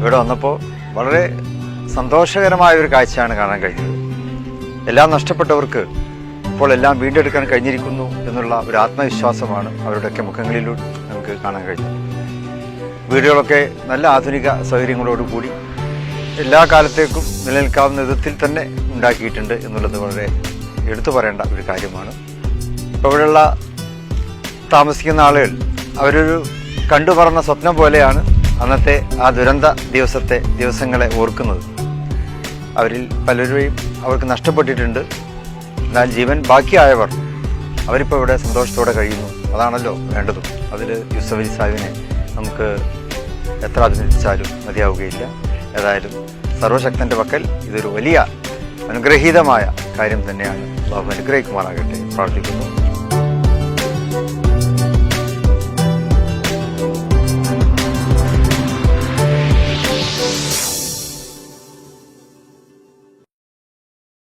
ഇവിടെ വന്നപ്പോൾ വളരെ സന്തോഷകരമായ ഒരു കാഴ്ചയാണ് കാണാൻ കഴിഞ്ഞത്. എല്ലാം നഷ്ടപ്പെട്ടവർക്ക് ഇപ്പോൾ എല്ലാം വീണ്ടെടുക്കാൻ കഴിഞ്ഞിരിക്കുന്നു എന്നുള്ള ഒരു ആത്മവിശ്വാസമാണ് അവരുടെയൊക്കെ മുഖങ്ങളിലൂടെ നമുക്ക് കാണാൻ കഴിഞ്ഞത്. വീടുകളൊക്കെ നല്ല ആധുനിക സൗകര്യങ്ങളോടുകൂടി എല്ലാ കാലത്തേക്കും നിലനിൽക്കാവുന്ന വിധത്തിൽ തന്നെ ഉണ്ടാക്കിയിട്ടുണ്ട് എന്നുള്ളത് വളരെ എടുത്തു പറയേണ്ട ഒരു കാര്യമാണ്. ഇപ്പോൾ ഇവിടെയുള്ള താമസിക്കുന്ന ആളുകൾ അവരൊരു കണ്ടുപറന്ന സ്വപ്നം പോലെയാണ് അന്നത്തെ ആ ദുരന്ത ദിവസങ്ങളെ ഓർക്കുന്നത്. അവരിൽ പലരെയും അവർക്ക് നഷ്ടപ്പെട്ടിട്ടുണ്ട്. എന്നാൽ ജീവൻ ബാക്കിയായവർ അവരിപ്പോൾ ഇവിടെ സന്തോഷത്തോടെ കഴിയുന്നു. അതാണല്ലോ വേണ്ടതും. അതിൽ യൂസഫ് അലി സാഹിബിനെ നമുക്ക് എത്ര അഭിനന്ദിച്ചാലും മതിയാവുകയില്ല. ഏതായാലും സർവശക്തൻ്റെ പക്കൽ ഇതൊരു വലിയ അനുഗ്രഹീതമായ കാര്യം തന്നെയാണ്. അല്ലാഹു അനുഗ്രഹിക്കുമാറാകട്ടെ പ്രാർത്ഥിക്കുന്നു.